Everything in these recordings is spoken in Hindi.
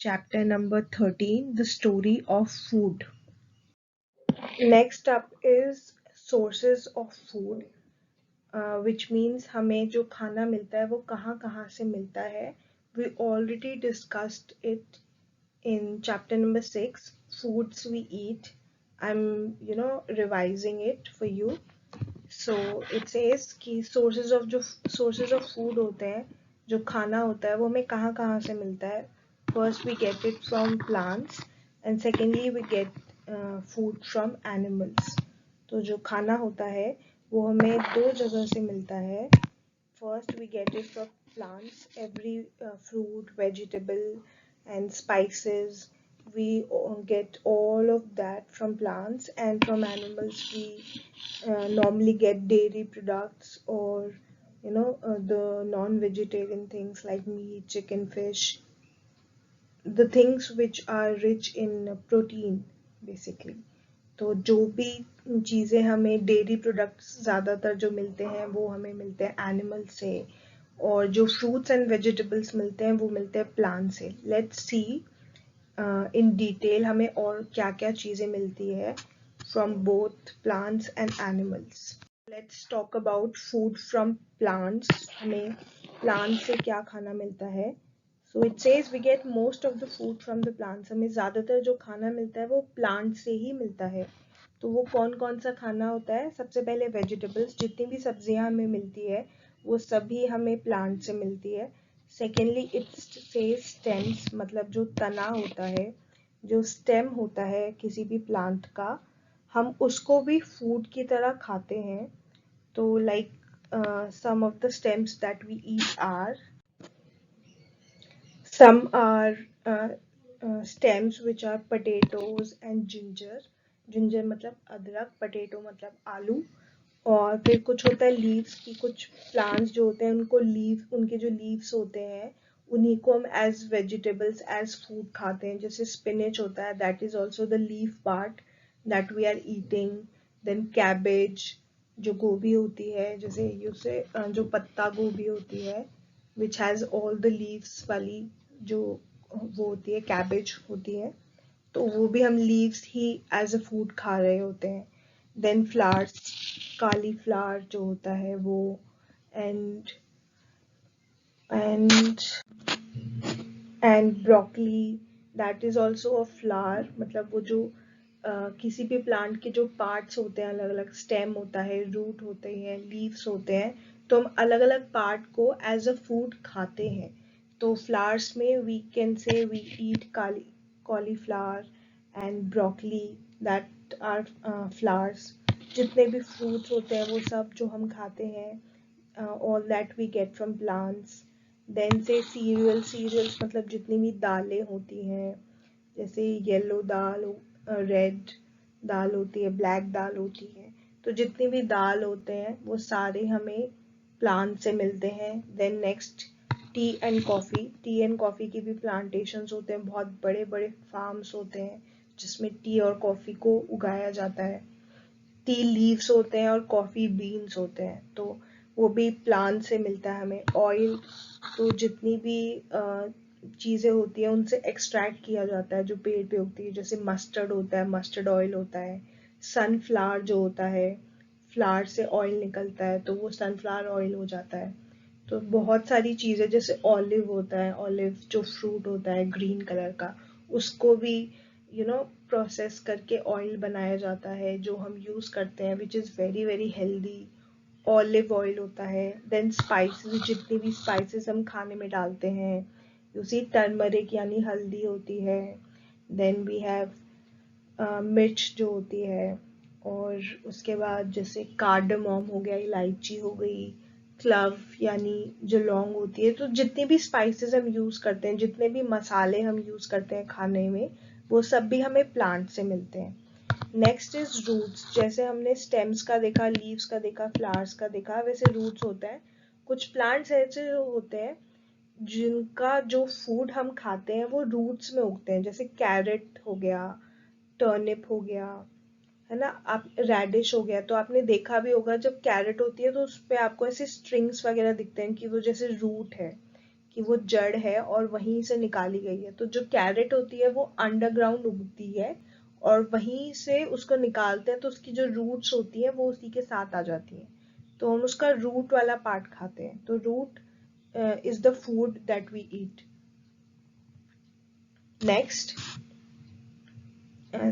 chapter number 13, The Story of Food. Next up is sources of food, which means हमें जो खाना मिलता है वो कहाँ कहाँ से मिलता है. We already discussed it in chapter number 6, Foods We Eat. I'm, revising it for you. So it says कि sources of food होते हैं, जो खाना होता है वो हमें कहाँ कहाँ से मिलता है. First we get it from plants and secondly we get food from animals. तो जो खाना होता है वो हमें दो जगह से मिलता है. First we get it from plants, every fruit, vegetable and spices. We get all of that from plants, and from animals we normally get dairy products, or the non-vegetarian things like meat, chicken, fish, the things which are rich in protein basically. तो जो भी चीज़ें हमें डेयरी प्रोडक्ट्स ज़्यादातर जो मिलते हैं वो हमें मिलते हैं एनिमल से, और जो फ्रूट्स एंड वेजिटेबल्स मिलते हैं वो मिलते हैं प्लांट से. लेट्स सी इन डिटेल हमें और क्या क्या चीज़ें मिलती है from both plants and animals. Let's talk about food from plants. हमें प्लांट से क्या खाना मिलता है. So it says we get most of the food from the plants. हमें ज़्यादातर जो खाना मिलता है वो प्लांट से ही मिलता है. तो वो कौन कौन सा खाना होता है. सबसे पहले वेजिटेबल्स, जितनी भी सब्जियां हमें मिलती है वो सभी हमें प्लांट से मिलती है. सेकेंडली इट सेज स्टेम्स, मतलब जो तना होता है, जो स्टेम होता है किसी भी प्लांट का, हम उसको भी फूड की तरह खाते हैं. तो like some of the stems that we eat are, some are stems which are potatoes and ginger. Ginger मतलब अदरक, पोटैटो मतलब आलू. और फिर कुछ होता है लीव्स की. कुछ प्लांट्स जो होते हैं उनको उनके जो लीव्स होते हैं उन्हीं को हम एज वेजिटेबल्स, एज फूड खाते हैं. जैसे स्पिनच होता है, that is also the leaf part that we are eating. Then cabbage, जो गोभी होती है, जैसे जो पत्ता गोभी होती है which has all the leaves वाली जो वो होती है, कैबेज होती है, तो वो भी हम लीव्स ही एज अ फूड खा रहे होते हैं. देन फ्लावर्स, काली फ्लावर जो होता है वो, and and and broccoli, that is also a flower. मतलब वो जो किसी भी प्लांट के जो पार्ट्स होते हैं, अलग अलग स्टेम होता है, रूट होते हैं, लीव्स होते हैं, तो हम अलग अलग पार्ट को एज अ फूड खाते हैं. तो फ्लावर्स में we can say we eat cauliflower and broccoli, that are flowers. जितने भी फ्रूट्स होते हैं वो सब जो हम खाते हैं, all that we get from plants. Then say cereals मतलब जितनी भी दालें होती हैं, जैसे येलो दाल, रेड दाल होती है, ब्लैक दाल होती है, तो जितनी भी दाल होते हैं वो सारे हमें प्लांट से मिलते हैं. Then next tea and coffee की भी प्लांटेशंस होते हैं, बहुत बड़े बड़े फार्म्स होते हैं जिसमें टी और कॉफ़ी को उगाया जाता है. टी लीव्स होते हैं और कॉफ़ी बीन्स होते हैं, तो वो भी प्लांट से मिलता है हमें. ऑयल, तो जितनी भी चीज़ें होती हैं उनसे एक्सट्रैक्ट किया जाता है जो पेड़ पे उगती है. जैसे मस्टर्ड होता है, मस्टर्ड ऑयल होता है. सनफ्लावर जो होता है, फ्लावर से ऑयल निकलता है तो वो सनफ्लावर ऑयल हो जाता है. तो बहुत सारी चीज़ें, जैसे ऑलिव होता है, ऑलिव जो फ्रूट होता है ग्रीन कलर का, उसको भी प्रोसेस करके ऑयल बनाया जाता है जो हम यूज़ करते हैं, which is very very healthy. Olive oil होता है. देन स्पाइसेस, जितनी भी स्पाइसेस हम खाने में डालते हैं, उसी टर्मरिक यानी हल्दी होती है. देन वी हैव मिर्च जो होती है, और उसके बाद जैसे कार्डमम हो गया, इलायची हो गई, क्लव यानी जो लौंग होती है. तो जितने भी स्पाइसेस हम यूज़ करते हैं, जितने भी मसाले हम यूज़ करते हैं खाने में, वो सब भी हमें प्लांट से मिलते हैं. Next is roots. जैसे हमने स्टेम्स का देखा, लीव्स का देखा, फ्लावर्स का देखा, वैसे रूट्स होता है. कुछ प्लांट्स ऐसे होते हैं जिनका जो फूड हम खाते हैं वो रूट्स में उगते हैं. जैसे कैरेट हो गया, टर्निप हो गया, है ना. आप रेडिश हो गया, तो आपने देखा भी होगा जब कैरेट होती है तो उस पे आपको ऐसे स्ट्रिंग्स वगैरह दिखते हैं कि वो जैसे रूट है. कि वो जड़ है और वहीं से निकाली गई है। तो जो कैरेट होती है वो अंडरग्राउंड उगती है और वहीं से उसको निकालते हैं, तो उसकी जो रूट्स होती हैं वो उसी के साथ आ जाती हैं, तो हम उसका रूट वाला पार्ट खाते हैं। तो root is the food that we eat. Next,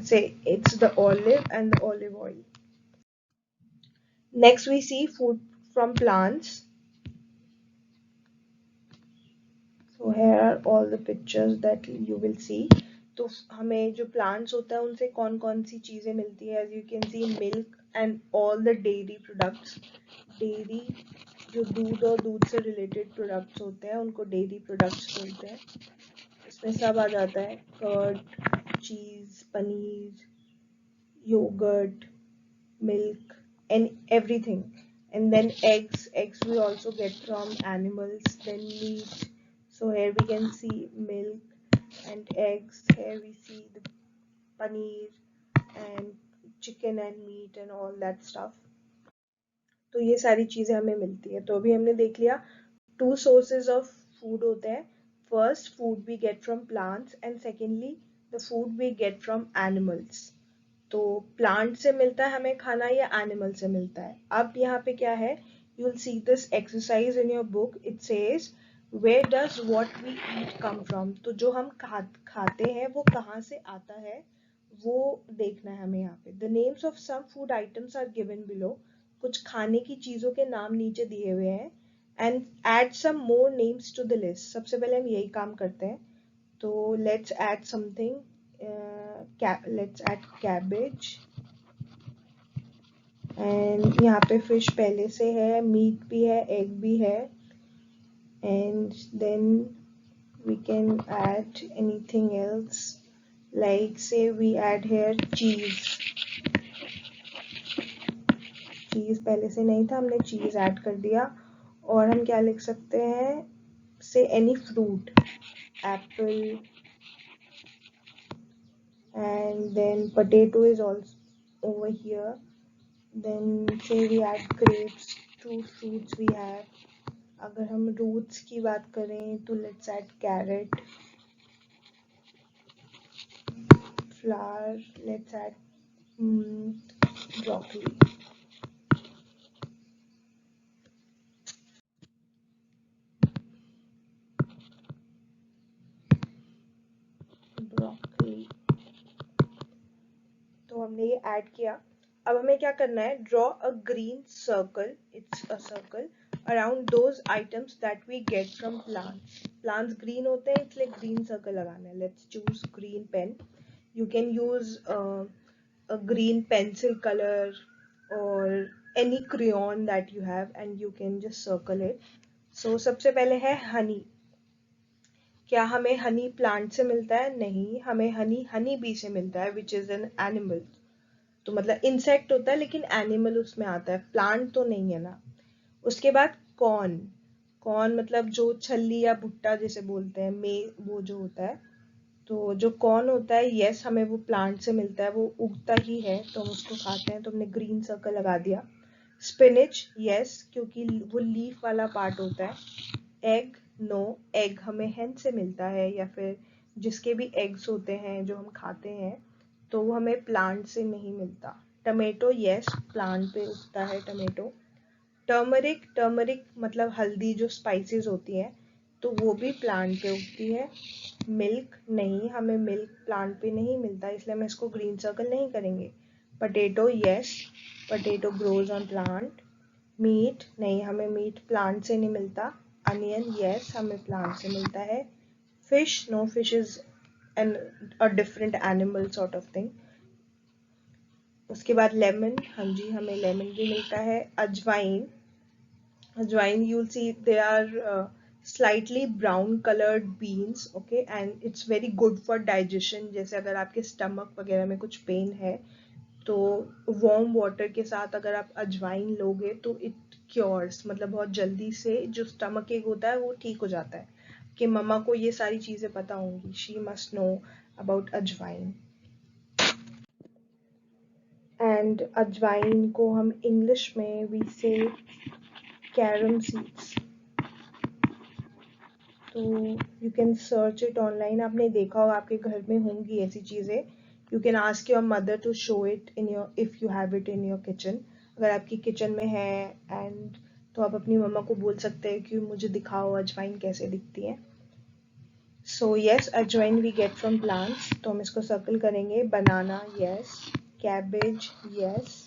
say it's the olive and the olive oil. Next we see food from plants. So here are all the pictures that you will see. तो हमें जो plants होता है उनसे कौन कौन सी चीजें मिलती है? As you can see, milk and all the dairy products. Dairy जो दूध और दूध से related products होते हैं उनको dairy products बोलते हैं। इसमें सब आ जाता है, कर्ड, चीज, paneer, yogurt, milk, and everything. And then eggs we also get from animals. Then meat, so here we can see milk and eggs. Here we see the paneer and chicken and meat and all that stuff. तो ये सारी चीजें हमें मिलती है। तो अभी हमने देख लिया टू सोर्सेज ऑफ फूड होते हैं। First, food we get from plants, and secondly the food we get from animals. तो प्लांट से मिलता है हमें खाना या एनिमल से मिलता है? अब यहाँ पे क्या है, you will see this exercise in your book. It says where does what we eat come from. तो जो हम खाते हैं वो कहाँ से आता है वो देखना है हमें यहाँ पे। The names of some food items are given below. कुछ खाने की चीजों के नाम नीचे दिए हुए हैं। And add some more names to the list. सबसे पहले हम यही काम करते हैं। तो let's add something. let's add cabbage, and यहाँ पे fish पहले से है, meat भी है, egg भी है, and then we can add anything else, like say we add here cheese. cheese पहले से नहीं था, हमने cheese add कर दिया। और हम क्या लिख सकते हैं, say any fruit, apple, and then potato is also over here. Then say we add grapes to fruits we have. अगर हम रूट्स की बात करें तो let's add carrot, flower, let's add broccoli. Broccoli, तो हमने ये ऐड किया। अब हमें क्या करना है, draw a green circle, it's a circle around those items that we get from plants. Plants green होते हैं इसलिए ग्रीन सर्कल लगाना है। Let's choose green pen. You can use a green pencil color or any crayon that you have and you can just circle it. So सबसे पहले है हनी। क्या हमें हनी प्लांट से मिलता है? नहीं, हमें हनी बी से मिलता है, विच इज एन एनिमल। तो मतलब इंसेक्ट होता है लेकिन एनिमल उसमें आता है, प्लांट तो नहीं है ना। उसके बाद कॉर्न। कॉर्न मतलब जो छल्ली या भुट्टा जिसे बोलते हैं, मे वो जो होता है। तो जो कॉर्न होता है, यस हमें वो प्लांट से मिलता है, वो उगता ही है तो हम उसको खाते हैं, तो हमने ग्रीन सर्कल लगा दिया। स्पिनिच, यस क्योंकि वो लीफ वाला पार्ट होता है। एग, नो, एग हमें हेन से मिलता है या फिर जिसके भी एग्स होते हैं जो हम खाते हैं, तो वो हमें प्लांट से नहीं मिलता। टमेटो, यस प्लांट पे उगता है टमेटो। टर्मरिक, टर्मरिक मतलब हल्दी जो स्पाइसेस होती हैं, तो वो भी प्लांट पे उगती है। मिल्क, नहीं हमें मिल्क प्लांट पे नहीं मिलता, इसलिए हम इसको ग्रीन सर्कल नहीं करेंगे। Potato, yes potato grows on plant. Meat, नहीं हमें मीट प्लांट से नहीं मिलता। अनियन, यस हमें प्लांट से मिलता है। Fish, no fish is an a different animal sort of thing. उसके बाद लेमन, हाँ जी हमें लेमन भी मिलता है। अजवाइन, अजवाइन you'll see they are slightly brown colored beans, okay, and it's very good for digestion। जैसे अगर आपके स्टमक वगैरह में कुछ पेन है तो वार्म वाटर के साथ अगर आप अजवाइन लोगे तो इट क्योर्स, मतलब बहुत जल्दी से जो स्टमक एक होता है वो ठीक हो जाता है। कि मम्मा को ये सारी चीजें पता होंगी, she must know about ajwain. And अजवाइन को हम इंग्लिश में वी से कैरम सीड्स। तो you can search it online. आपने देखा होगा, आपके घर में होंगी ऐसी चीज़ें. You can ask your mother to show it in your, if you have it in your kitchen. अगर आपकी किचन में है एंड, तो आप अपनी मम्मा को बोल सकते हैं कि मुझे दिखाओ अजवाइन कैसे दिखती है. So yes, ajwain we get from plants, तो हम इसको सर्कल करेंगे. Banana yes, cabbage yes,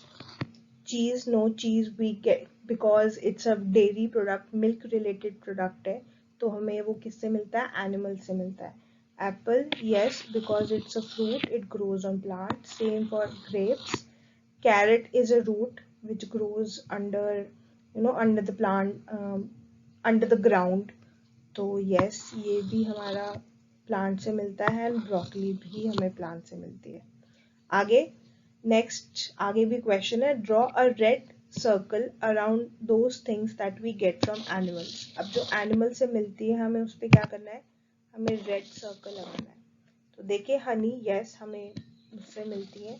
cheese no, cheese we get because it's a dairy product, milk related product है, तो हमें वो किससे मिलता है? एनिमल से मिलता है. Apple yes, because it's a fruit, it grows on plant. Same for grapes. Carrot is a root which grows under, under the plant, under the ground. तो yes, ये भी हमारा प्लांट से मिलता है, एंड ब्रोकली भी हमें प्लांट से मिलती है. आगे नेक्स्ट, आगे भी क्वेश्चन है. Draw a red circle around those things that we get from animals. अब जो एनिमल से मिलती है हमें उस पर क्या करना है? हमें रेड सर्कल लगाना है. तो देखिए, हनी यस हमें उससे मिलती है.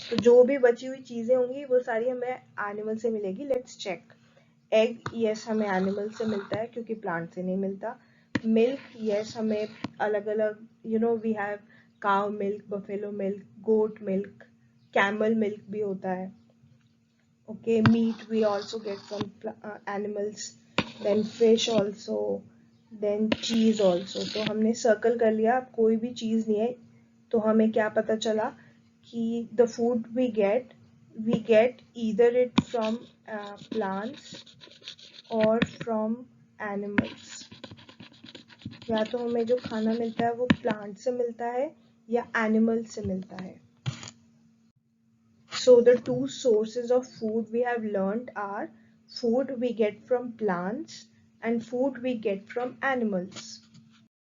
तो जो भी बची हुई चीज़ें होंगी वो सारी हमें एनिमल से मिलेगी. Let's check. एग यस हमें एनिमल से मिलता है क्योंकि प्लांट से नहीं मिलता. मिल्क यस हमें अलग अलग, we have cow milk, buffalo milk, goat milk, camel milk भी होता है. Okay, meat we also get from animals. Then fish also, then cheese also. तो हमने सर्कल कर लिया. अब कोई भी चीज़ नहीं है, तो हमें क्या पता चला कि the food we get either it from plants और फ्रॉम एनिमल्स. या तो हमें जो खाना मिलता है वो प्लांट से मिलता है या एनिमल से मिलता है. So the two sources of food we have learned are food we get from plants and food we get from animals.